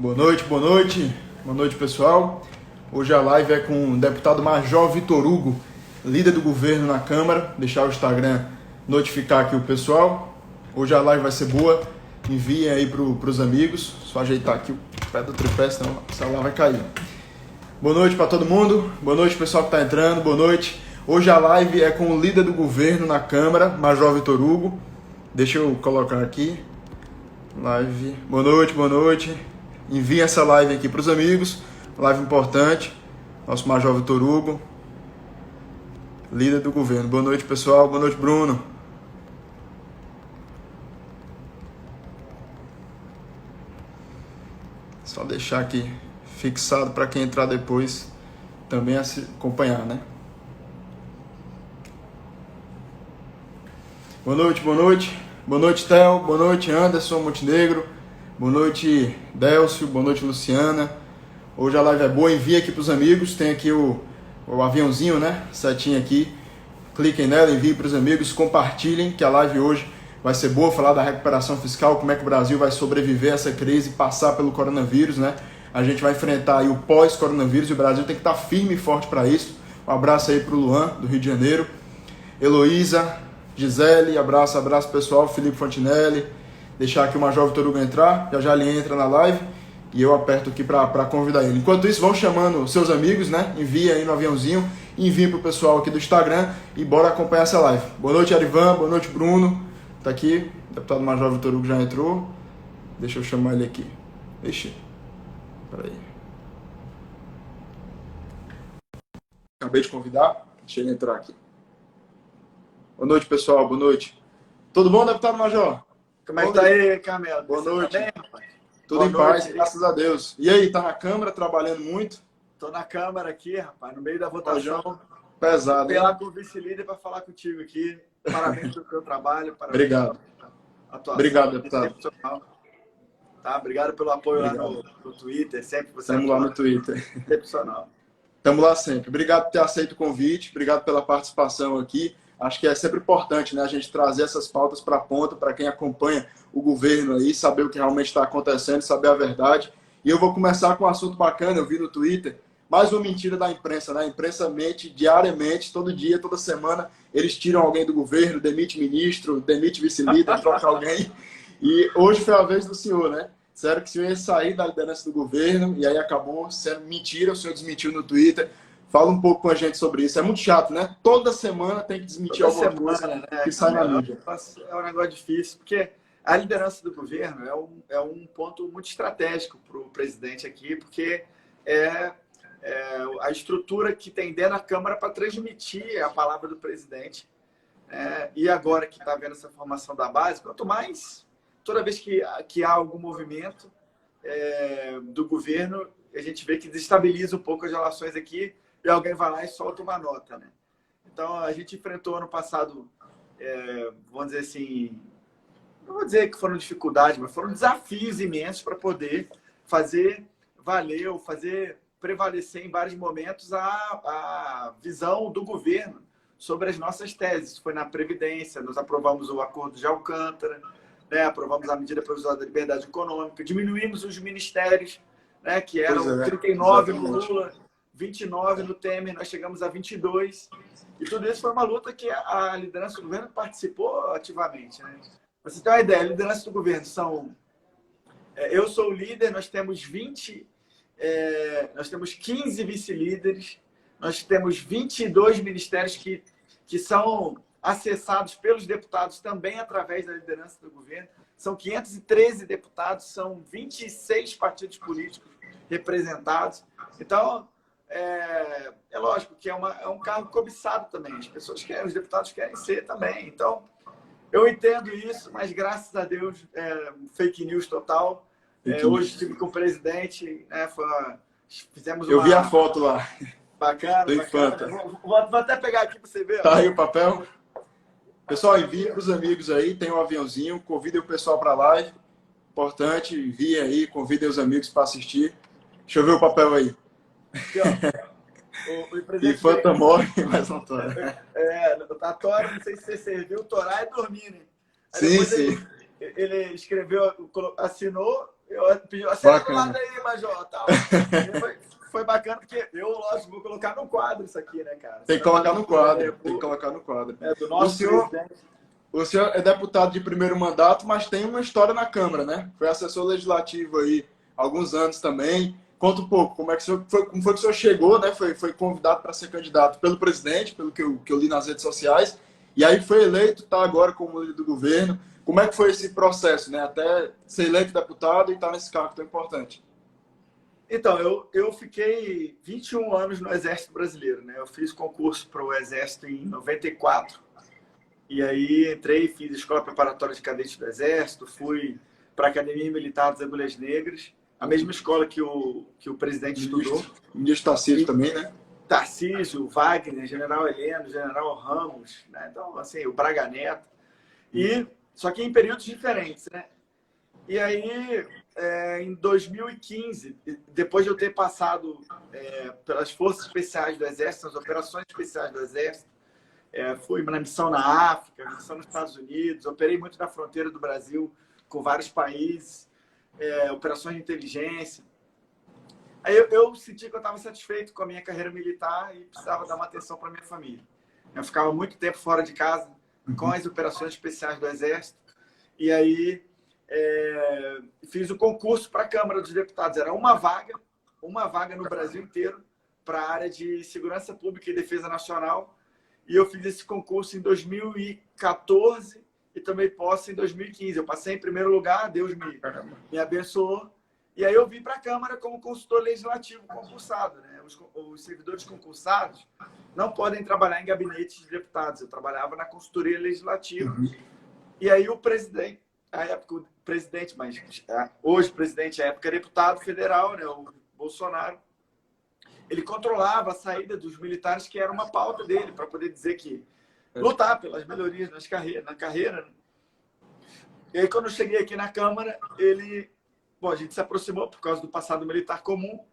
Boa noite, boa noite. Boa noite, pessoal. Hoje a live é com o deputado Major Vitor Hugo, líder do governo na Câmara. Deixar o Instagram notificar aqui o pessoal. Hoje a live vai ser boa. Enviem aí para os amigos. Só ajeitar aqui o pé do tripé, senão o celular vai cair. Boa noite para todo mundo. Boa noite, pessoal que está entrando. Boa noite. Hoje a live é com o líder do governo na Câmara, Major Vitor Hugo. Deixa eu colocar aqui. Live. Boa noite, boa noite. Envie essa live aqui para os amigos. Live importante. Nosso Major Vitor Hugo, líder do governo. Boa noite, pessoal. Boa noite, Bruno. Só deixar aqui fixado para quem entrar depois também acompanhar, né? Boa noite, boa noite. Boa noite, Theo. Boa noite, Anderson Montenegro. Boa noite, Délcio. Boa noite, Luciana. Hoje a live é boa. Envia aqui para os amigos. Tem aqui o aviãozinho, né? Setinha aqui. Cliquem nela, enviem para os amigos. Compartilhem que a live hoje vai ser boa. Falar da recuperação fiscal, como é que o Brasil vai sobreviver a essa crise e passar pelo coronavírus, né? A gente vai enfrentar aí o pós-coronavírus e o Brasil tem que estar firme e forte para isso. Um abraço aí para o Luan, do Rio de Janeiro. Heloísa, Gisele, abraço pessoal. Felipe Fontinelli. Deixar aqui o Major Vitor Hugo entrar, já ele entra na live e eu aperto aqui para convidar ele. Enquanto isso, vão chamando seus amigos, né? Envia aí no aviãozinho, envia pro pessoal aqui do Instagram e bora acompanhar essa live. Boa noite, Arivan, boa noite, Bruno. Tá aqui, o deputado Major Vitor Hugo já entrou. Deixa eu chamar ele aqui. Ixi, peraí. Acabei de convidar, deixa ele entrar aqui. Boa noite, pessoal, boa noite. Tudo bom, deputado Major? Como é que tá aí, Camelo? Boa noite. Tá bem, rapaz? Tudo em paz, graças a Deus. E aí, tá na Câmara, trabalhando muito? Tô na Câmara aqui, rapaz, no meio da votação. Pesado, Fui lá com o vice-líder para falar contigo aqui. Parabéns pelo teu trabalho. Parabéns. Obrigado. Atuação. Obrigado, deputado. Tá, obrigado pelo apoio lá no Twitter. Sempre você Estamos lá no Twitter. Excepcional. Estamos lá sempre. Obrigado por ter aceito o convite. Obrigado pela participação aqui. Acho que é sempre importante, né, a gente trazer essas pautas para a ponta, para quem acompanha o governo aí, saber o que realmente está acontecendo, saber a verdade. E eu vou começar com um assunto bacana, eu vi no Twitter, mais uma mentira da imprensa, né? A imprensa mente diariamente, todo dia, toda semana, eles tiram alguém do governo, demite ministro, demite vice-líder, troca alguém. E hoje foi a vez do senhor, né? Disseram que o senhor ia sair da liderança do governo, e aí acabou sendo mentira, o senhor desmentiu no Twitter. Fala um pouco com a gente sobre isso. É muito chato, né? Toda semana tem que desmentir alguma coisa, né, que sai na mídia. É um negócio difícil, porque a liderança do governo é um ponto muito estratégico para o presidente aqui, porque é a estrutura que tem dentro da Câmara para transmitir a palavra do presidente. E agora que está vendo essa formação da base, quanto mais, toda vez que há algum movimento do governo, a gente vê que desestabiliza um pouco as relações aqui, e alguém vai lá e solta uma nota, né? Então, a gente enfrentou ano passado, vamos dizer assim, não vou dizer que foram dificuldades, mas foram desafios imensos para poder fazer valer ou fazer prevalecer em vários momentos a visão do governo sobre as nossas teses. Foi na Previdência, nós aprovamos o Acordo de Alcântara, né? Aprovamos a medida provisória da liberdade econômica, diminuímos os ministérios, né? Que eram 39 no Lula, 29 no Temer, nós chegamos a 22. E tudo isso foi uma luta que a liderança do governo participou ativamente, né? Pra você ter uma ideia, a liderança do governo são... eu sou o líder, nós temos 15 vice-líderes, nós temos 22 ministérios que são acessados pelos deputados também através da liderança do governo. São 513 deputados, são 26 partidos políticos representados. Então... É lógico que é um cargo cobiçado também. As pessoas querem, os deputados querem ser também. Então, eu entendo isso, mas graças a Deus, fake news total. Hoje estive com o presidente, né, fizemos uma... Eu vi a foto lá. Bacana, bacana. Vou até pegar aqui para você ver. Tá aí o papel. Pessoal, envia para os amigos aí, tem um aviãozinho, convidem o pessoal para a live. Importante, envia aí, convidem os amigos para assistir. Deixa eu ver o papel aí. Aqui, ó. O presidente e Fanta morre, mas não tora. A tora, não sei se você serviu, torar é dormir, né? Aí sim, sim. Ele escreveu, assinou, Eu pedi, acenda do lado aí, Major, tal. Foi bacana, porque eu, lógico, vou colocar no quadro isso aqui, né, cara? Tem que colocar no quadro, tem que colocar no quadro. Do nosso presidente. O senhor é deputado de primeiro mandato, mas tem uma história na Câmara, né? Foi assessor legislativo aí há alguns anos também. Conta um pouco, como foi que o senhor chegou, né? Foi convidado para ser candidato pelo presidente, pelo que eu li nas redes sociais, e aí foi eleito, está agora como líder do governo. Como é que foi esse processo, né? Até ser eleito deputado e estar nesse cargo tão importante. Então, eu fiquei 21 anos no Exército Brasileiro, né? Eu fiz concurso para o Exército em 94. E aí entrei, fiz escola preparatória de cadete do Exército, fui para a Academia Militar das Agulhas Negras, a mesma escola que o presidente estudou. Ministro Tarcísio também, né? Tarcísio, Wagner, General Heleno, General Ramos, né? Então, assim, o Braga Neto. Só que em períodos diferentes, né? E aí, em 2015, depois de eu ter passado pelas Forças Especiais do Exército, nas Operações Especiais do Exército, fui na missão na África, missão nos Estados Unidos, operei muito na fronteira do Brasil com vários países, operações de inteligência. Aí eu senti que eu estava satisfeito com a minha carreira militar e precisava dar uma atenção para minha família. Eu ficava muito tempo fora de casa com as operações especiais do Exército. E aí fiz o concurso para a Câmara dos Deputados. Era uma vaga no Brasil inteiro para a área de segurança pública e defesa nacional. E eu fiz esse concurso em 2014 e tomei posse em 2015. Eu passei em primeiro lugar, Deus me abençoou. E aí eu vim para a Câmara como consultor legislativo concursado, né? Os servidores concursados não podem trabalhar em gabinetes de deputados. Eu trabalhava na consultoria legislativa. E aí o presidente, à época o presidente, mas hoje o presidente, à época era deputado federal, né? O Bolsonaro, ele controlava a saída dos militares, que era uma pauta dele, para poder dizer que lutar pelas melhorias na carreira. Né? E aí, quando eu cheguei aqui na Câmara, a gente se aproximou por causa do passado militar comum.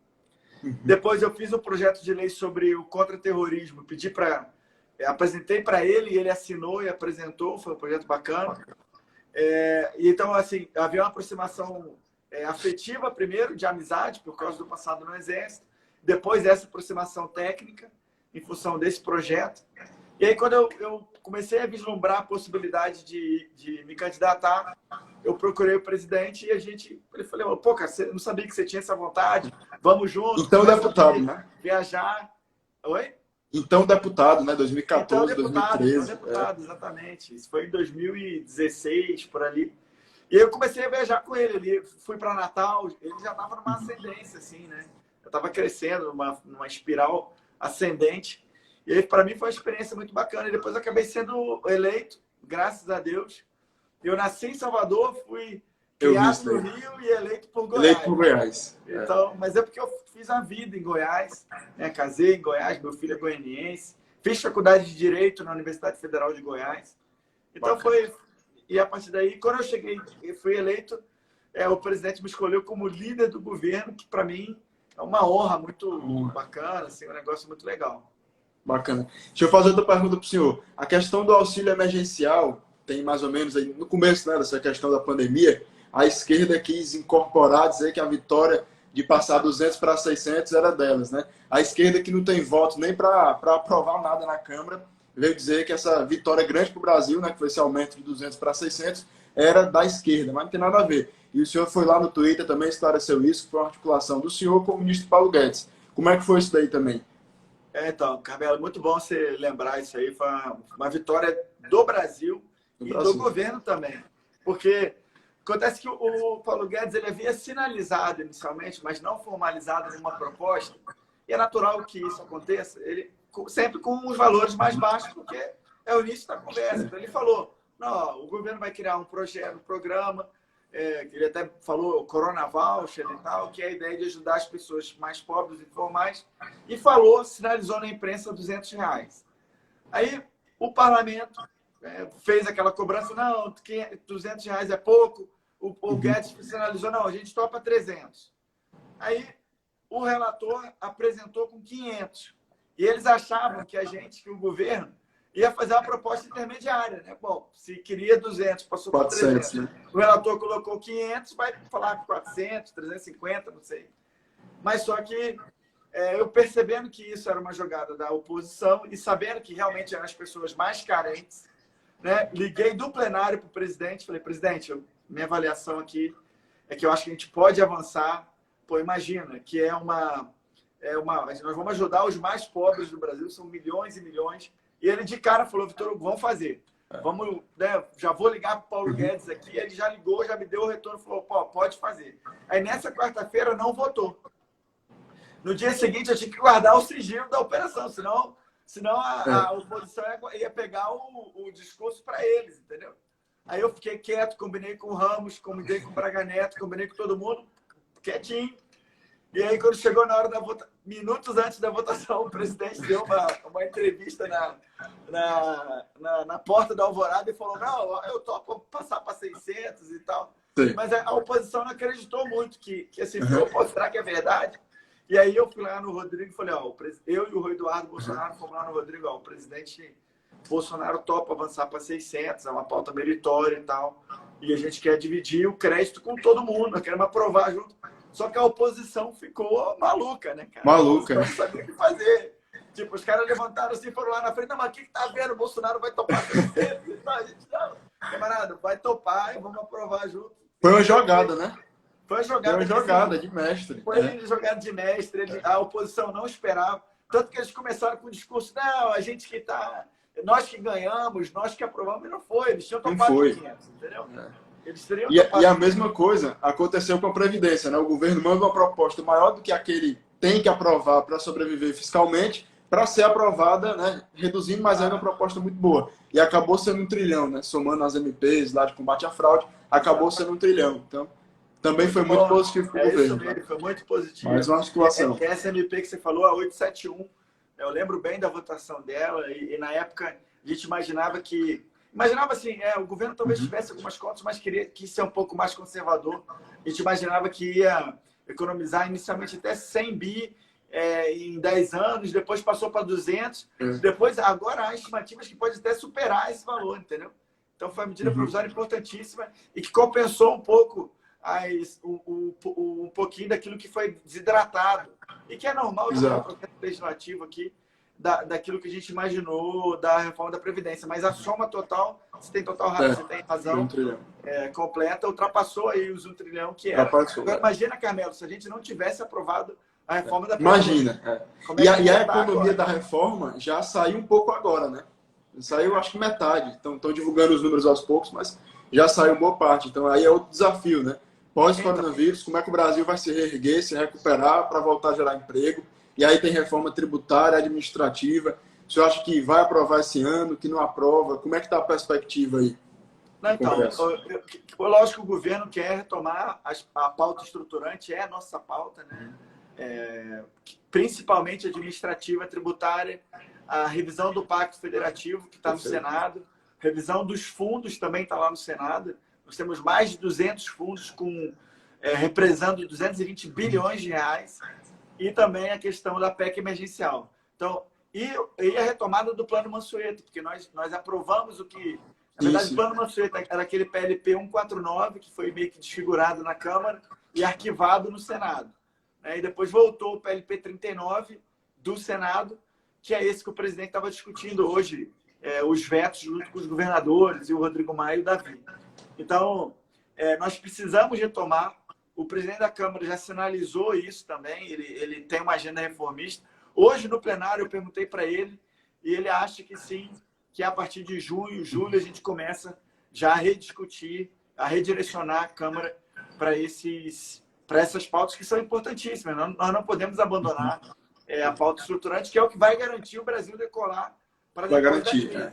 Depois eu fiz um projeto de lei sobre o contra-terrorismo, apresentei para ele, e ele assinou e apresentou, foi um projeto bacana. E então, assim, havia uma aproximação afetiva primeiro, de amizade, por causa do passado no Exército. Depois essa aproximação técnica, em função desse projeto. E aí, quando eu comecei a vislumbrar a possibilidade de me candidatar, eu procurei o presidente e ele falou, pô, cara, você não sabia que você tinha essa vontade? Vamos juntos. Então, deputado, né? Viajar. Oi? Então, deputado, né? 2014, então, 2013. Deputado, exatamente. Isso foi em 2016, por ali. E aí eu comecei a viajar com ele. Fui para Natal, ele já estava numa ascendência, assim, né? Eu estava crescendo numa espiral ascendente. E aí, para mim, foi uma experiência muito bacana. E depois eu acabei sendo eleito, graças a Deus. Eu nasci em Salvador, fui criado no Rio e eleito por Goiás. Eleito por Goiás. Então, mas é porque eu fiz a vida em Goiás, né? Casei em Goiás, meu filho é goianiense. Fiz faculdade de Direito na Universidade Federal de Goiás. Então, bacana. E a partir daí, quando eu cheguei e fui eleito, o presidente me escolheu como líder do governo, que para mim é uma honra muito bacana, assim, um negócio muito legal. Bacana. Deixa eu fazer outra pergunta para o senhor. A questão do auxílio emergencial, tem mais ou menos aí, no começo, né, dessa questão da pandemia, a esquerda quis incorporar, dizer que a vitória de passar 200 para 600 era delas, né? A esquerda, que não tem voto nem para aprovar nada na Câmara, veio dizer que essa vitória grande para o Brasil, né, que foi esse aumento de 200 para 600, era da esquerda, mas não tem nada a ver. E o senhor foi lá no Twitter, também esclareceu isso, que foi uma articulação do senhor com o ministro Paulo Guedes. Como é que foi isso daí também? Então, Carmelo, muito bom você lembrar isso aí. Foi uma vitória do Brasil e do governo também. Porque acontece que o Paulo Guedes ele havia sinalizado inicialmente, mas não formalizado nenhuma proposta. E é natural que isso aconteça, ele sempre com os valores mais baixos, porque é o início da conversa. Então, ele falou, não, o governo vai criar um projeto, um programa, ele até falou Corona Voucher e tal, que é a ideia de ajudar as pessoas mais pobres e informais, e sinalizou na imprensa R$200. Aí o parlamento fez aquela cobrança, não, R$200 é pouco, o Guedes sinalizou, não, a gente topa 300. Aí o relator apresentou com 500. E eles achavam que o governo ia fazer uma proposta intermediária, né? Bom, se queria 200, passou para 300. Né? O relator colocou 500, vai falar 400, 350, não sei. Mas só que eu percebendo que isso era uma jogada da oposição e sabendo que realmente eram as pessoas mais carentes, né? Liguei do plenário para o presidente, falei, presidente, minha avaliação aqui é que eu acho que a gente pode avançar. Pô, imagina que nós vamos ajudar os mais pobres do Brasil, são milhões e milhões. E ele de cara falou, Vitor, vamos fazer. Vamos, né, já vou ligar para o Paulo Guedes aqui. Ele já ligou, já me deu o retorno, falou, pô, pode fazer. Aí nessa quarta-feira não votou. No dia seguinte eu tinha que guardar o sigilo da operação, senão a oposição ia pegar o discurso para eles, entendeu? Aí eu fiquei quieto, combinei com o Ramos, combinei com o Braga Neto, combinei com todo mundo, quietinho. E aí, quando chegou na hora da votação, minutos antes da votação, o presidente deu uma entrevista na porta da Alvorada e falou, não, eu topo passar para 600 e tal. Sim. Mas a oposição não acreditou muito que assim, será que é verdade? E aí eu fui lá no Rodrigo e falei, eu e o Eduardo Bolsonaro fomos lá no Rodrigo, o presidente Bolsonaro topa avançar para 600, é uma pauta meritória e tal. E a gente quer dividir o crédito com todo mundo, nós queremos aprovar junto. Só que a oposição ficou maluca, né, cara? Maluca. Não sabia o que fazer. Tipo, os caras levantaram assim, foram lá na frente. Não, mas o que tá vendo? O Bolsonaro vai topar 600 e tal. A gente, não, camarada, vai topar e vamos aprovar junto. Foi uma jogada, né? Foi uma jogada de mestre. Foi jogada de mestre. A oposição não esperava. Tanto que eles começaram com o discurso, não, a gente que tá... Nós que ganhamos, nós que aprovamos, e não foi. Eles tinham topado 500, entendeu? E a mesma coisa aconteceu com a Previdência, né? O governo manda uma proposta maior do que aquele tem que aprovar para sobreviver fiscalmente, para ser aprovada, né? Reduzindo, mas era uma proposta muito boa. E acabou sendo 1 trilhão, né? Somando as MPs lá de combate à fraude, acabou sendo 1 trilhão. Então, também foi muito positivo para o governo. Isso mesmo, foi muito positivo. Mais uma articulação. Essa MP que você falou, a 871, eu lembro bem da votação dela e na época a gente imaginava assim, o governo talvez tivesse algumas contas, mas quis ser um pouco mais conservador. A gente imaginava que ia economizar inicialmente até 100 bi em 10 anos, depois passou para 200, depois agora há estimativas que pode até superar esse valor, entendeu? Então foi uma medida provisória importantíssima e que compensou um pouco um pouquinho daquilo que foi desidratado e que é normal do processo legislativo aqui, daquilo que a gente imaginou da reforma da Previdência. Mas a soma total, você tem razão, completa, ultrapassou aí os 1 trilhão que era. Agora, imagina, Carmelo, se a gente não tivesse aprovado a reforma da Previdência. Imagina. E a economia da reforma já saiu um pouco agora, né? Saiu, acho que metade. Estão divulgando os números aos poucos, mas já saiu boa parte. Então, aí é outro desafio, né? Pós-coronavírus, como é que o Brasil vai se reerguer, se recuperar para voltar a gerar emprego? E aí tem reforma tributária, administrativa. O senhor acha que vai aprovar esse ano, que não aprova? Como é que está a perspectiva aí? Não, então, lógico que o governo quer retomar a pauta estruturante, é a nossa pauta, né? Principalmente administrativa, tributária, a revisão do Pacto Federativo, que está no Senado, revisão dos fundos também está lá no Senado. Nós temos mais de 200 fundos represando 220 bilhões de reais. E também a questão da PEC emergencial. Então, e a retomada do Plano Mansueto, porque nós aprovamos o que... Na verdade, o Plano Mansueto era aquele PLP 149, que foi meio que desfigurado na Câmara e arquivado no Senado. E depois voltou o PLP 39 do Senado, que é esse que o presidente estava discutindo hoje, os vetos junto com os governadores e o Rodrigo Maia e o Davi. Então, nós precisamos retomar. O presidente da Câmara já sinalizou isso também, ele tem uma agenda reformista. Hoje, no plenário, eu perguntei para ele, e ele acha que sim, que a partir de junho, julho, a gente começa já a rediscutir, a redirecionar a Câmara para essas pautas que são importantíssimas. Nós não podemos abandonar a pauta estruturante, que é o que vai garantir o Brasil decolar para depois da crise.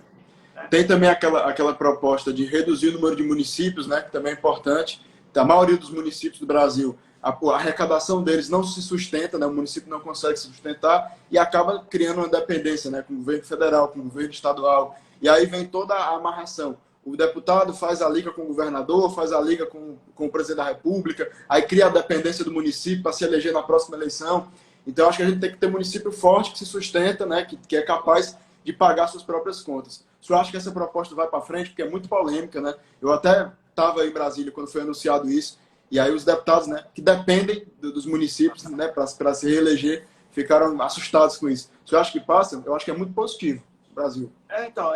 Tem também aquela proposta de reduzir o número de municípios, né, que também é importante. A maioria dos municípios do Brasil, a arrecadação deles não se sustenta, né? O município não consegue se sustentar e acaba criando uma dependência, né? Com o governo federal, com o governo estadual. E aí vem toda a amarração. O deputado faz a liga com o governador, faz a liga com o presidente da República, aí cria a dependência do município para se eleger na próxima eleição. Então, acho que a gente tem que ter um município forte que se sustenta, né? Que é capaz de pagar suas próprias contas. O senhor acha que essa proposta vai para frente? Porque é muito polêmica, né? Eu até estava em Brasília quando foi anunciado isso, e aí os deputados, né, que dependem dos municípios, né, para se reeleger, ficaram assustados com isso. O senhor acha que passa? Eu acho que é muito positivo no Brasil. Então,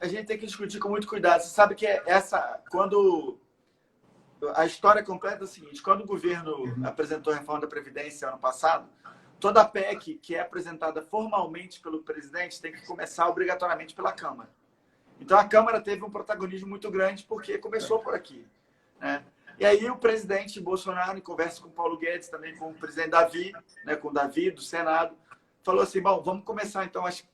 a gente tem que discutir com muito cuidado. Você sabe que quando a história completa é o seguinte: quando o governo apresentou a reforma da Previdência ano passado, toda a PEC que é apresentada formalmente pelo presidente tem que começar obrigatoriamente pela Câmara. Então, a Câmara teve um protagonismo muito grande porque começou por aqui, né? E aí o presidente Bolsonaro, em conversa com o Paulo Guedes, também com o presidente Davi, né, com o Davi do Senado, falou assim: bom, vamos começar então as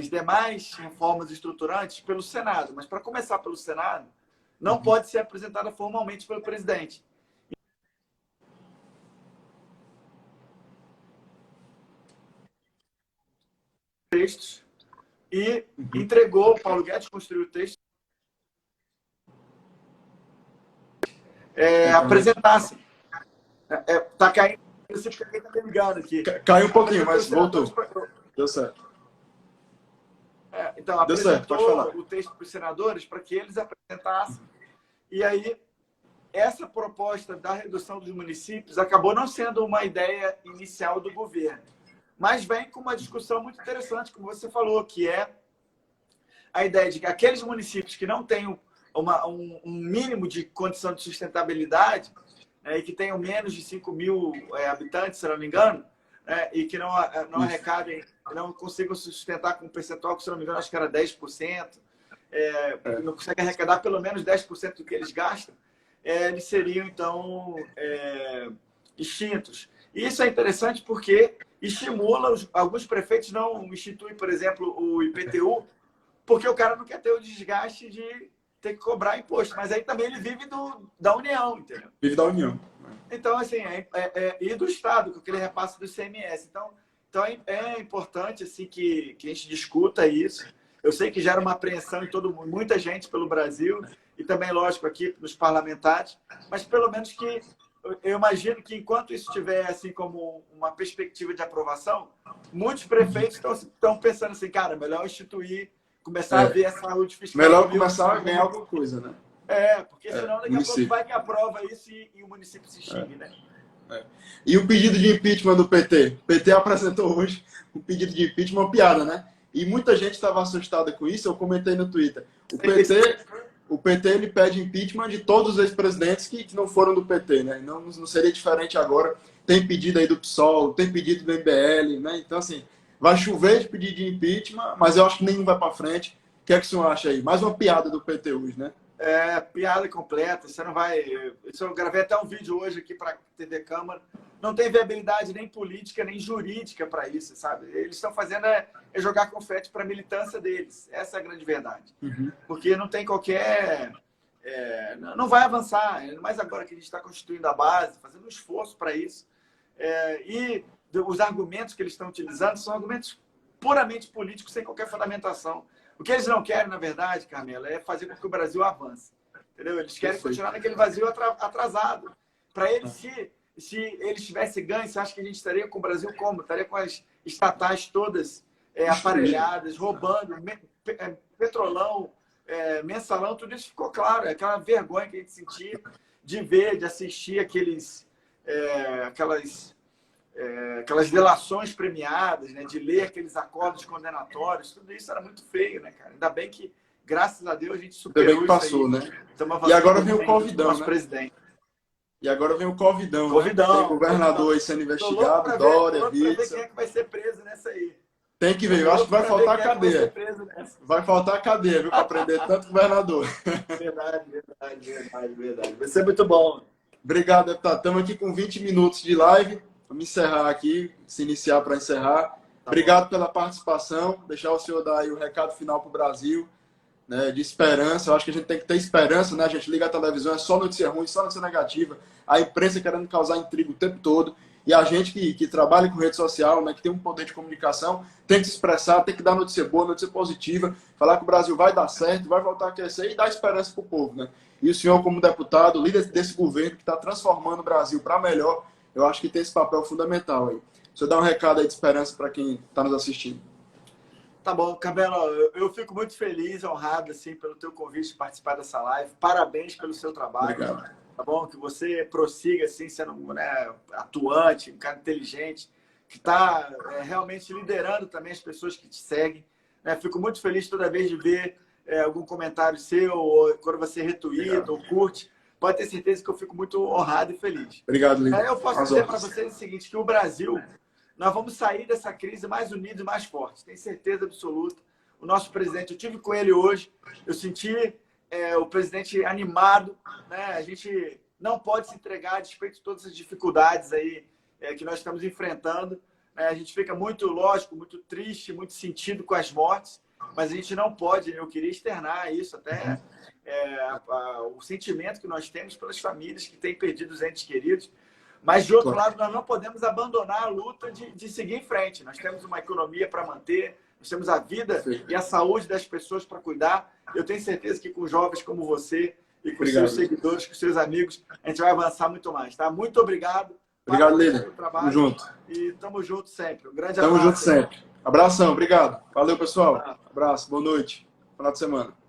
demais reformas estruturantes pelo Senado. Mas para começar pelo Senado, não pode ser apresentada formalmente pelo presidente. Textos e entregou, o Paulo Guedes construiu o texto, apresentasse. Tá caindo, você fica tá ligado aqui. Caiu um pouquinho, mas voltou. Deu certo. Então, apresentou o texto para os senadores para que eles apresentassem. E aí, essa proposta da redução dos municípios acabou não sendo uma ideia inicial do governo, mas vem com uma discussão muito interessante, como você falou, que é a ideia de que aqueles municípios que não têm um mínimo de condição de sustentabilidade, e que tenham menos de 5 mil habitantes, se não me engano, e que não arrecadem, não consigam se sustentar com um percentual que, se não me engano, acho que era 10%, não conseguem arrecadar pelo menos 10% do que eles gastam, eles seriam, então, extintos. E isso é interessante porque estimula, alguns prefeitos não instituem, por exemplo, o IPTU, porque o cara não quer ter o desgaste de ter que cobrar imposto, mas aí também ele vive da União, entendeu? Vive da União. Então, assim, e do Estado, com aquele repasse do ICMS. Então é importante assim, que a gente discuta isso. Eu sei que gera uma apreensão em muita gente pelo Brasil, e também, lógico, aqui nos parlamentares, mas pelo menos que eu imagino que enquanto isso estiver assim como uma perspectiva de aprovação, muitos prefeitos estão pensando assim, cara, melhor instituir, começar a ver a saúde fiscal. Melhor começar a ganhar alguma coisa, né? Porque senão daqui a pouco vai que aprova isso e o município se extingue, né? E o pedido de impeachment do PT? O PT apresentou hoje um pedido de impeachment, uma piada, né? E muita gente estava assustada com isso, eu comentei no Twitter. O PT ele pede impeachment de todos os ex-presidentes que não foram do PT, né? Não seria diferente agora. Tem pedido aí do PSOL, tem pedido do MBL, né? Então, assim, vai chover de pedido de impeachment, mas eu acho que nenhum vai para frente. O que é que o senhor acha aí? Mais uma piada do PT hoje, né? Piada completa. Você não vai... Eu gravei até um vídeo hoje aqui para a TV Câmara. Não tem viabilidade nem política, nem jurídica para isso, sabe? Eles estão fazendo jogar confete para a militância deles. Essa é a grande verdade. Porque não tem qualquer... não vai avançar. Mais agora que a gente está constituindo a base, fazendo um esforço para isso. E os argumentos que eles estão utilizando são argumentos puramente políticos, sem qualquer fundamentação. O que eles não querem, na verdade, Carmela, é fazer com que o Brasil avance. Entendeu? Eles querem continuar naquele vazio atrasado. Para eles, se eles tivessem ganho, você acha que a gente estaria com o Brasil como? Estaria com as estatais todas aparelhadas, roubando, petrolão, mensalão, tudo isso ficou claro. Aquela vergonha que a gente sentia de ver, de assistir aquelas delações premiadas, né, de ler aqueles acordos condenatórios, tudo isso era muito feio, né, cara? Ainda bem que, graças a Deus, a gente superou isso. Ainda bem que passou, isso aí, né? E agora vem o Covidão, nosso né? Presidente. E agora vem o Covidão, né? Tem governador aí sendo investigado, Dória, Witzel. Ver quem é que vai ser preso nessa aí. Tem que ver, eu acho que vai faltar cadeia. Vai faltar cadeia, viu, para prender tanto governador. Verdade. Vai ser muito bom. Obrigado, deputado. Estamos aqui com 20 minutos de live. Vamos encerrar aqui, se iniciar para encerrar. Obrigado pela participação. Deixar o senhor dar aí o recado final para o Brasil, né, de esperança. Eu acho que a gente tem que ter esperança, né? A gente liga a televisão, é só notícia ruim, só notícia negativa. A imprensa querendo causar intriga o tempo todo. E a gente que trabalha com rede social, né, que tem um poder de comunicação, tem que se expressar, tem que dar notícia boa, notícia positiva, falar que o Brasil vai dar certo, vai voltar a crescer e dar esperança para o povo, né? E o senhor, como deputado, líder desse governo que está transformando o Brasil para melhor, eu acho que tem esse papel fundamental aí. O senhor dá um recado aí de esperança para quem está nos assistindo. Tá bom, Carmelo, eu fico muito feliz, honrado assim, pelo teu convite de participar dessa live. Parabéns pelo seu trabalho. Obrigado. Tá bom? Que você prossiga assim, sendo, né, atuante, um cara inteligente, que está realmente liderando também as pessoas que te seguem. Né? Fico muito feliz toda vez de ver algum comentário seu, ou quando você retuita ou curte. Pode ter certeza que eu fico muito honrado e feliz. Obrigado, líder. Eu posso dizer para vocês o seguinte, que o Brasil, nós vamos sair dessa crise mais unidos e mais fortes. Tenho certeza absoluta. O nosso presidente, eu tive com ele hoje, eu senti o presidente animado. Né? A gente não pode se entregar a despeito de todas as dificuldades aí que nós estamos enfrentando. Né? A gente fica muito, lógico, muito triste, muito sentido com as mortes, mas a gente não pode, eu queria externar isso até, o sentimento que nós temos pelas famílias que têm perdido os entes queridos. Mas, de outro lado, nós não podemos abandonar a luta de seguir em frente. Nós temos uma economia para manter, nós temos a vida e a saúde das pessoas para cuidar. Eu tenho certeza que com jovens como você e com seus seguidores, com seus amigos, a gente vai avançar muito mais. Tá? Muito obrigado. Obrigado, líder. Tamo junto. E tamo junto sempre. Um grande abraço. Tamo junto sempre. Abração, obrigado. Valeu, pessoal. Abraço, boa noite. Final de semana.